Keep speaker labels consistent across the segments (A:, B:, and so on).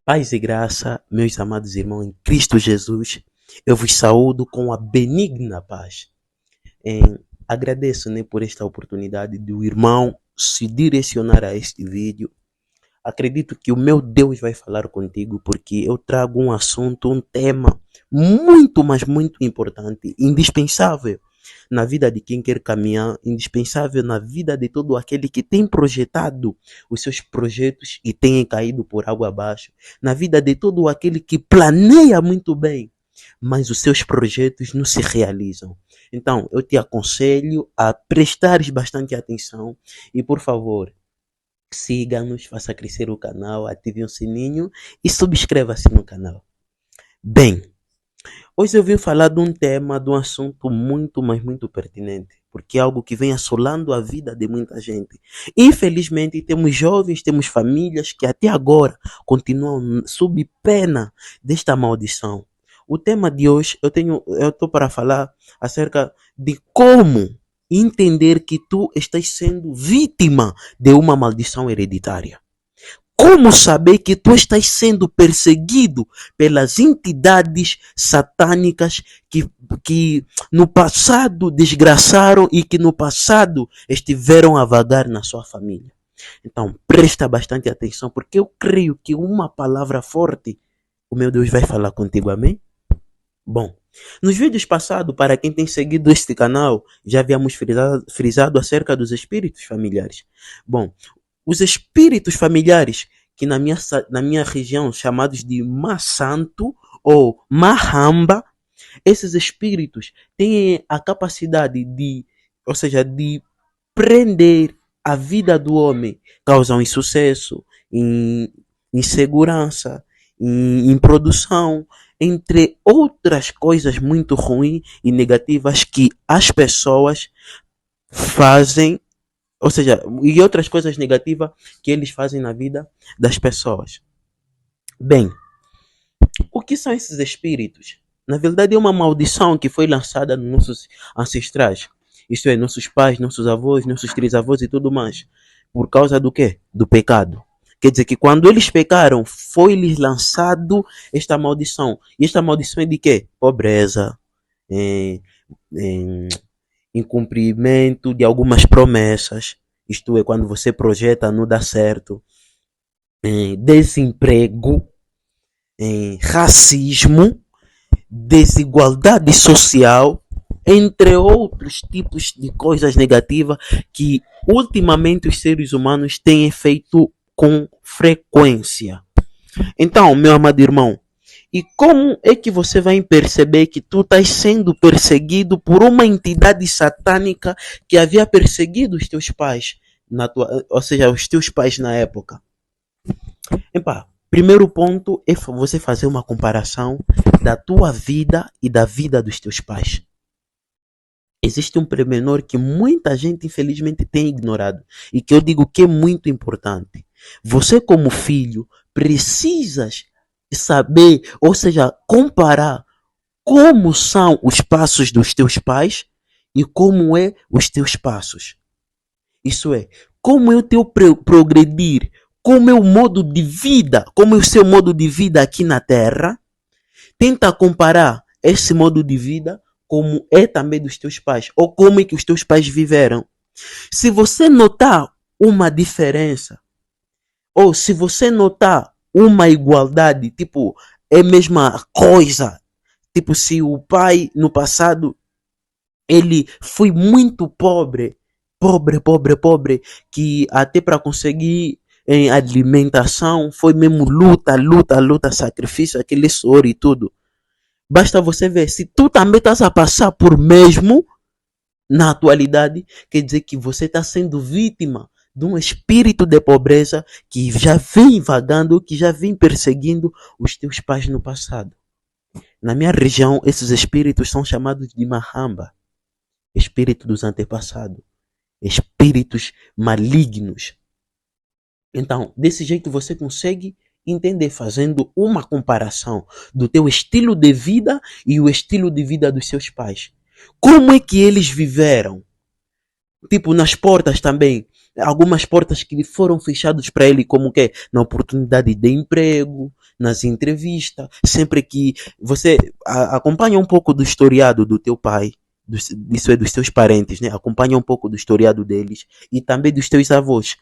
A: Paz e graça, meus amados irmãos em Cristo Jesus, eu vos saúdo com a benigna paz. Agradeço, por esta oportunidade de o irmão se direcionar a este vídeo. Acredito que o meu Deus vai falar contigo porque eu trago um assunto, um tema muito, mas muito importante, indispensável na vida de quem quer caminhar, indispensável na vida de todo aquele que tem projetado os seus projetos e tem caído por água abaixo, na vida de todo aquele que planeia muito bem, mas os seus projetos não se realizam. Então, eu te aconselho a prestares bastante atenção e, por favor, siga-nos, faça crescer o canal, ative o sininho e subscreva-se no canal. Bem, hoje eu vim falar de um tema, de um assunto muito, mas muito pertinente, porque é algo que vem assolando a vida de muita gente. Infelizmente, temos jovens, temos famílias que até agora continuam sob pena desta maldição. O tema de hoje, eu estou para falar acerca de como entender que tu estás sendo vítima de uma maldição hereditária. Como saber que tu estás sendo perseguido pelas entidades satânicas que no passado desgraçaram e que no passado estiveram a vagar na sua família? Então, presta bastante atenção, porque eu creio que uma palavra forte, o meu Deus vai falar contigo, amém? Bom, nos vídeos passados, para quem tem seguido este canal, já havíamos frisado acerca dos espíritos familiares. Bom, os espíritos familiares, que na minha região chamados de Masanto ou Mahamba, esses espíritos têm a capacidade ou seja, de prender a vida do homem, causam insucesso, insegurança, em produção, entre outras coisas muito ruins e negativas que as pessoas fazem, ou seja, e outras coisas negativas que eles fazem na vida das pessoas. Bem, o que são esses espíritos? Na verdade é uma maldição que foi lançada nos nossos ancestrais. Isto é, nossos pais, nossos avós, nossos trisavós e tudo mais. Por causa do quê? Do pecado. Quer dizer que quando eles pecaram, foi-lhes lançado esta maldição. E esta maldição é de quê? Pobreza, incumprimento de algumas promessas. Isto é, quando você projeta não dá certo. Desemprego, racismo, desigualdade social, entre outros tipos de coisas negativas que ultimamente os seres humanos têm feito com frequência. Então, meu amado irmão, e como é que você vai perceber que tu estás sendo perseguido por uma entidade satânica que havia perseguido os teus pais, ou seja, os teus pais na época? Epa, primeiro ponto é você fazer uma comparação da tua vida e da vida dos teus pais. Existe um pormenor que muita gente infelizmente tem ignorado e que eu digo que é muito importante. Você como filho precisas saber, ou seja, comparar como são os passos dos teus pais e como é os teus passos. Isso é, como é o teu progredir, como é o modo de vida, como é o seu modo de vida aqui na Terra. Tenta comparar esse modo de vida como é também dos teus pais, ou como é que os teus pais viveram. Se você notar uma diferença, ou se você notar uma igualdade, tipo, é a mesma coisa, tipo, se o pai no passado, ele foi muito pobre, que até para conseguir em alimentação foi mesmo luta, sacrifício, aquele suor e tudo. Basta você ver, se tu também estás a passar por mesmo, na atualidade, quer dizer que você está sendo vítima de um espírito de pobreza que já vem vagando, que já vem perseguindo os teus pais no passado. Na minha região, esses espíritos são chamados de Mahamba, espírito dos antepassados, espíritos malignos. Então, desse jeito você consegue entender, fazendo uma comparação do teu estilo de vida e o estilo de vida dos seus pais. Como é que eles viveram? Tipo, nas portas também. algumas portas que foram fechadas para ele, como que na oportunidade de emprego, nas entrevistas, sempre que você acompanha um pouco do historiado do teu pai, isso é dos teus parentes, né? Acompanha um pouco do historiado deles e também dos teus avós,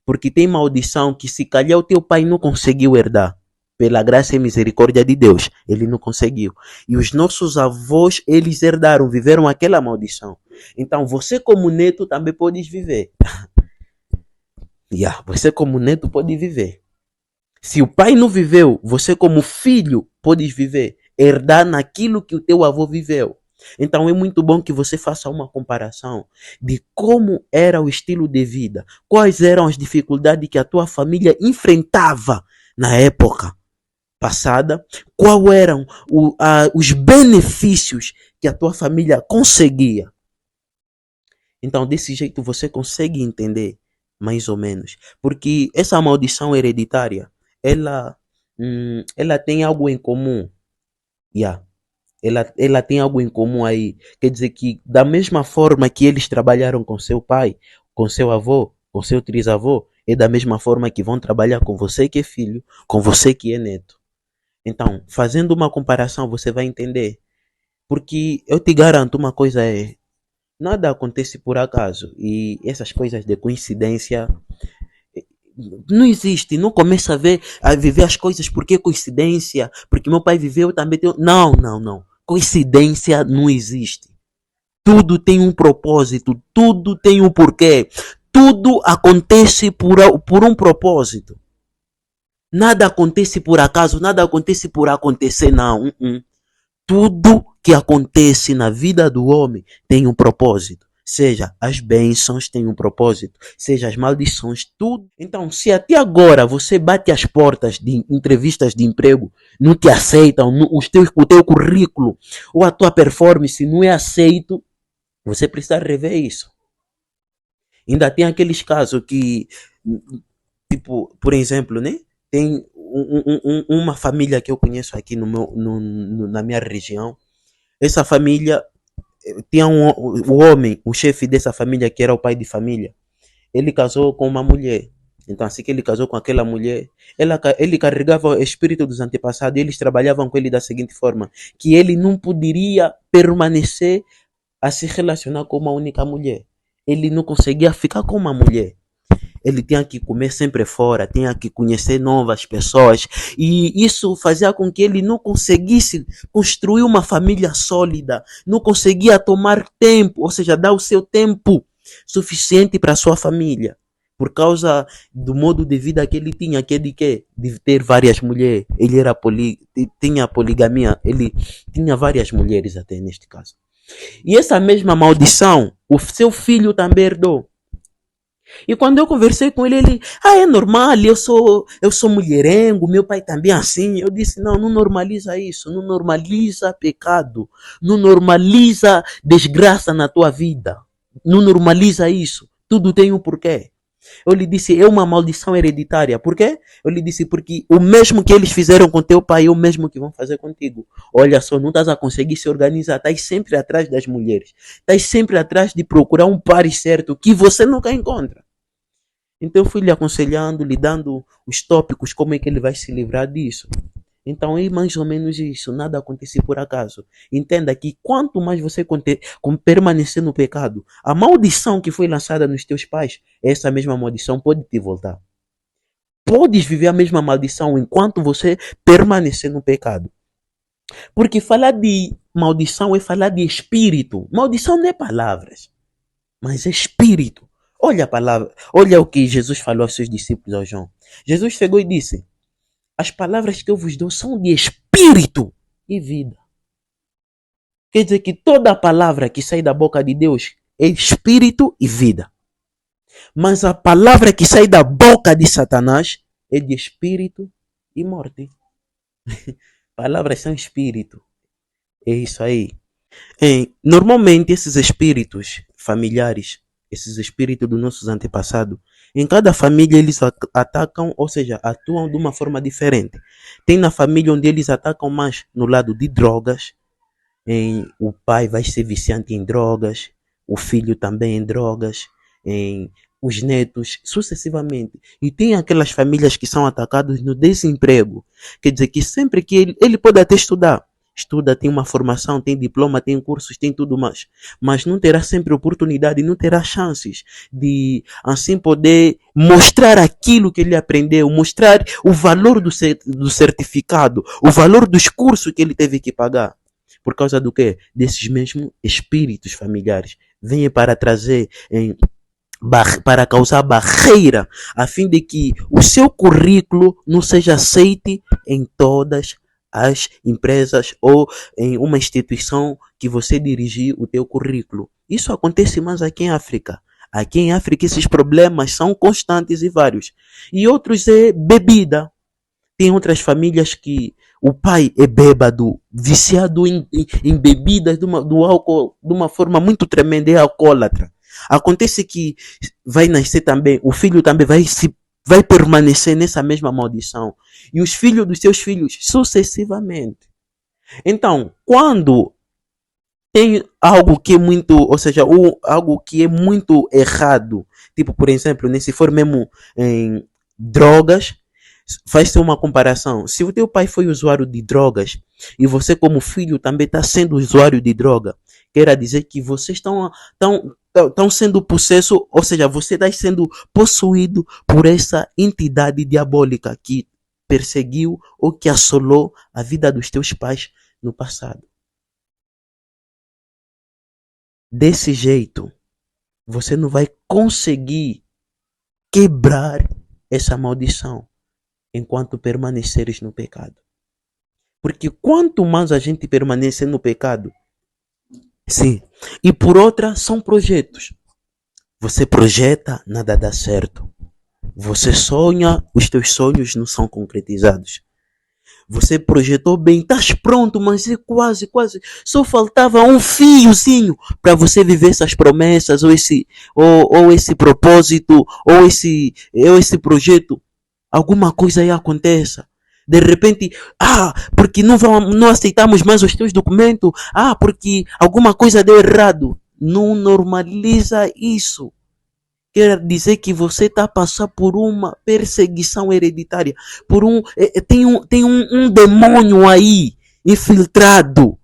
A: porque tem maldição que se calhar o teu pai não conseguiu herdar. Pela graça e misericórdia de Deus, ele não conseguiu. E os nossos avós, eles herdaram, viveram aquela maldição. Então, você como neto também pode viver. Você como neto pode viver. Se o pai não viveu, você como filho pode viver. Herdar naquilo que o teu avô viveu. Então é muito bom que você faça uma comparação de como era o estilo de vida. Quais eram as dificuldades que a tua família enfrentava na época passada. Quais eram os benefícios que a tua família conseguia. Então desse jeito você consegue entender mais ou menos. Porque essa maldição hereditária, ela tem algo em comum. Ela tem algo em comum aí. Quer dizer que da mesma forma que eles trabalharam com seu pai, com seu avô, com seu trisavô, é da mesma forma que vão trabalhar com você que é filho, com você que é neto. Então, fazendo uma comparação, você vai entender. Porque eu te garanto uma coisa é, nada acontece por acaso. E essas coisas de coincidência não existe, não começa a viver as coisas porque é coincidência, porque meu pai viveu, eu também tenho. Não, não, não. Coincidência não existe. Tudo tem um propósito, tudo tem um porquê, tudo acontece por um propósito. Nada acontece por acaso, nada acontece por acontecer, não. Tudo que acontece na vida do homem tem um propósito. Seja as bênçãos têm um propósito, seja as maldições, tudo. Então, se até agora você bate as portas de entrevistas de emprego, não te aceitam, o teu currículo ou a tua performance não é aceito, você precisa rever isso. Ainda tem aqueles casos que, tipo, por exemplo, né? Tem uma família que eu conheço aqui na minha região. Essa família tinha o homem, o chefe dessa família, que era o pai de família. Ele casou com uma mulher. Então, assim que ele casou com aquela mulher, ele carregava o espírito dos antepassados e eles trabalhavam com ele da seguinte forma: que ele não poderia permanecer a se relacionar com uma única mulher. Ele não conseguia ficar com uma mulher. Ele tinha que comer sempre fora, tinha que conhecer novas pessoas. E isso fazia com que ele não conseguisse construir uma família sólida, não conseguia tomar tempo, ou seja, dar o seu tempo suficiente para a sua família. Por causa do modo de vida que ele tinha, que é de quê? De ter várias mulheres. Ele era tinha poligamia, ele tinha várias mulheres até neste caso. E essa mesma maldição, o seu filho também herdou. E quando eu conversei com ele, é normal, eu sou mulherengo, meu pai também é assim. Eu disse, não normaliza isso, não normaliza pecado, não normaliza desgraça na tua vida, não normaliza isso, tudo tem um porquê. Eu lhe disse, é uma maldição hereditária. Por quê? Eu lhe disse, porque o mesmo que eles fizeram com teu pai é o mesmo que vão fazer contigo. Olha só, não estás a conseguir se organizar, estás sempre atrás das mulheres. Estás sempre atrás de procurar um par certo que você nunca encontra. Então eu fui lhe aconselhando, lhe dando os tópicos, como é que ele vai se livrar disso. Então é mais ou menos isso, nada acontece por acaso. Entenda que quanto mais você permanecer no pecado, a maldição que foi lançada nos teus pais, essa mesma maldição pode te voltar. Podes viver a mesma maldição enquanto você permanecer no pecado. Porque falar de maldição é falar de espírito. Maldição não é palavras, mas é espírito. Olha a palavra, olha o que Jesus falou aos seus discípulos, ao João. Jesus chegou e disse: as palavras que eu vos dou são de espírito e vida. Quer dizer que toda a palavra que sai da boca de Deus é espírito e vida. Mas a palavra que sai da boca de Satanás é de espírito e morte. Palavras são espírito. É isso aí. Normalmente esses espíritos familiares, esses espíritos dos nossos antepassados, em cada família eles atacam, ou seja, atuam de uma forma diferente. Tem na família onde eles atacam mais no lado de drogas, o pai vai ser viciante em drogas, o filho também em drogas, os netos, sucessivamente. E tem aquelas famílias que são atacadas no desemprego. Quer dizer que sempre que ele pode até estudar. Estuda, tem uma formação, tem diploma, tem cursos, tem tudo mais. Mas não terá sempre oportunidade, não terá chances de assim poder mostrar aquilo que ele aprendeu, mostrar o valor do certificado, o valor dos cursos que ele teve que pagar. Por causa do quê? Desses mesmos espíritos familiares. Vêm para trazer para causar barreira, a fim de que o seu currículo não seja aceite em todas as empresas ou em uma instituição que você dirigir o teu currículo. Isso acontece mais aqui em África. Aqui em África esses problemas são constantes e vários. E outros é bebida. Tem outras famílias que o pai é bêbado, viciado em bebidas do álcool de uma forma muito tremenda, é alcoólatra. Acontece que vai nascer também, o filho também vai permanecer nessa mesma maldição. E os filhos dos seus filhos, sucessivamente. Então, quando tem algo que é muito, ou seja, algo que é muito errado, tipo, por exemplo, se for mesmo em drogas, faz-se uma comparação. Se o teu pai foi usuário de drogas e você como filho também está sendo usuário de droga, quer dizer que vocês estão sendo possesso, ou seja, você está sendo possuído por essa entidade diabólica que perseguiu ou que assolou a vida dos teus pais no passado. Desse jeito, você não vai conseguir quebrar essa maldição enquanto permaneceres no pecado. Porque quanto mais a gente permanecer no pecado, sim, e por outra são projetos. Você projeta, nada dá certo. Você sonha, os teus sonhos não são concretizados. Você projetou bem, estás pronto, mas é quase. Só faltava um fiozinho para você viver essas promessas, ou esse propósito, ou esse projeto. Alguma coisa aí aconteça. De repente, porque não aceitamos mais os teus documentos. Porque alguma coisa deu errado. Não normaliza isso. Quer dizer que você está a passar por uma perseguição hereditária. Tem um demônio aí, infiltrado.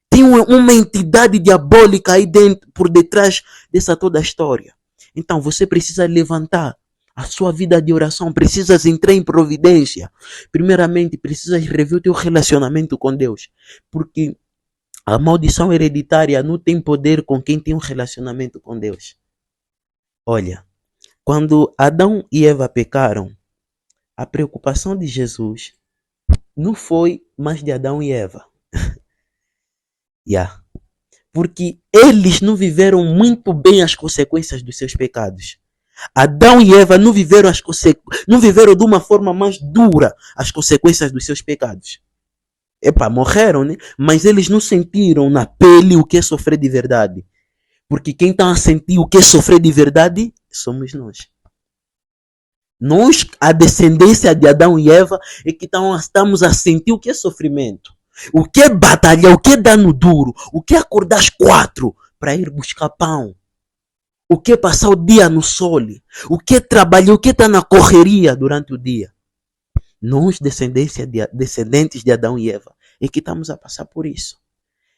A: Tem uma entidade diabólica aí dentro, por detrás dessa toda a história. Então você precisa levantar a sua vida de oração, precisas entrar em providência. Primeiramente, precisas rever o teu relacionamento com Deus. Porque a maldição hereditária não tem poder com quem tem um relacionamento com Deus. Olha, quando Adão e Eva pecaram, a preocupação de Jesus não foi mais de Adão e Eva. Porque eles não viveram muito bem as consequências dos seus pecados. Adão e Eva não viveram de uma forma mais dura as consequências dos seus pecados. Morreram, né? Mas eles não sentiram na pele o que é sofrer de verdade. Porque quem está a sentir o que é sofrer de verdade somos nós. Nós, a descendência de Adão e Eva, é que estamos a sentir o que é sofrimento. O que é batalhar, o que é dano duro, o que é acordar às 4 para ir buscar pão. O que é passar o dia no sol, o que é trabalhar, o que é estar na correria durante o dia. Nós, descendentes de Adão e Eva, é que estamos a passar por isso.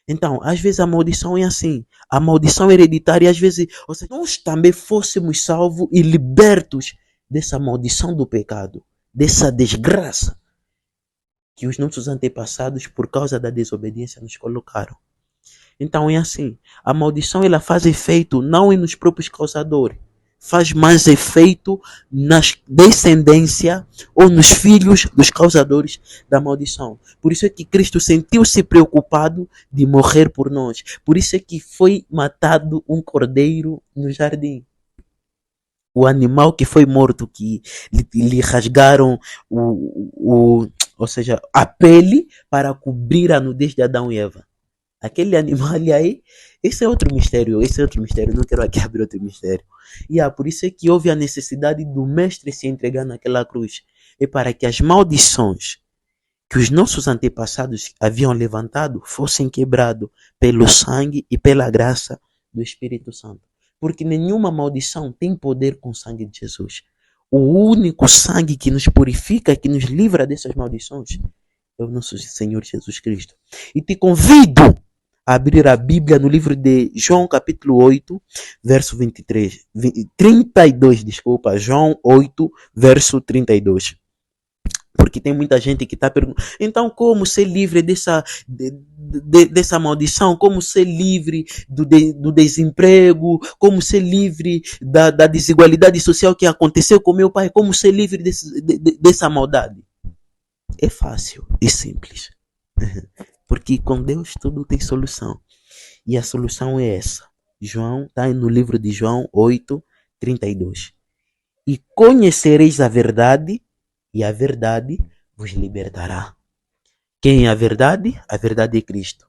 A: Então, às vezes a maldição é assim. A maldição hereditária, às vezes, ou seja, nós também fôssemos salvos e libertos dessa maldição do pecado, dessa desgraça que os nossos antepassados, por causa da desobediência, nos colocaram. Então é assim, a maldição ela faz efeito não nos próprios causadores, faz mais efeito na descendência ou nos filhos dos causadores da maldição. Por isso é que Cristo sentiu-se preocupado de morrer por nós. Por isso é que foi matado um cordeiro no jardim. O animal que foi morto, que lhe rasgaram ou seja, a pele para cobrir a nudez de Adão e Eva. Aquele animal aí, esse é outro mistério, não quero aqui abrir outro mistério. Por isso é que houve a necessidade do mestre se entregar naquela cruz. É para que as maldições que os nossos antepassados haviam levantado fossem quebrados pelo sangue e pela graça do Espírito Santo. Porque nenhuma maldição tem poder com o sangue de Jesus. O único sangue que nos purifica, que nos livra dessas maldições, é o nosso Senhor Jesus Cristo. E te convido a abrir a Bíblia no livro de João capítulo 8, verso 32, desculpa, João 8, verso 32. Porque tem muita gente que está perguntando, então como ser livre dessa maldição? Como ser livre do desemprego? Como ser livre da desigualdade social que aconteceu com meu pai? Como ser livre dessa maldade? É fácil e simples. Porque com Deus tudo tem solução. E a solução é essa. João, está no livro de João 8, 32. E conhecereis a verdade, e a verdade vos libertará. Quem é a verdade? A verdade é Cristo.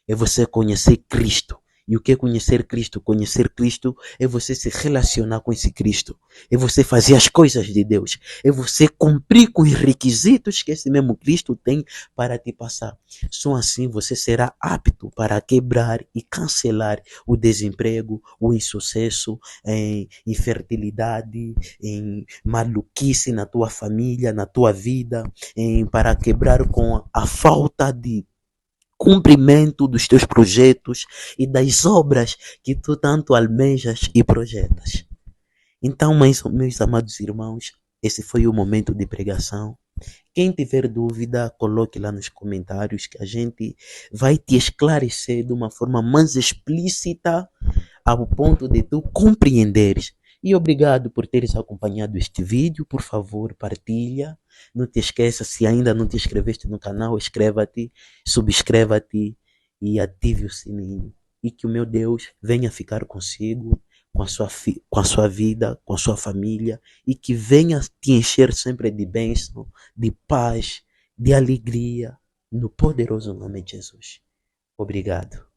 A: É você conhecer Cristo. E o que é conhecer Cristo? Conhecer Cristo é você se relacionar com esse Cristo. É você fazer as coisas de Deus. É você cumprir com os requisitos que esse mesmo Cristo tem para te passar. Só assim você será apto para quebrar e cancelar o desemprego, o insucesso, em infertilidade, em maluquice na tua família, na tua vida, para quebrar com a falta de cumprimento dos teus projetos e das obras que tu tanto almejas e projetas. Então, meus amados irmãos, esse foi o momento de pregação. Quem tiver dúvida, coloque lá nos comentários que a gente vai te esclarecer de uma forma mais explícita ao ponto de tu compreenderes. E obrigado por teres acompanhado este vídeo. Por favor, partilha. Não te esqueça, se ainda não te inscreveste no canal, inscreva-te, subscreva-te e ative o sininho. E que o meu Deus venha ficar consigo, com a sua vida, com a sua família, e que venha te encher sempre de bênção, de paz, de alegria, no poderoso nome de Jesus. Obrigado.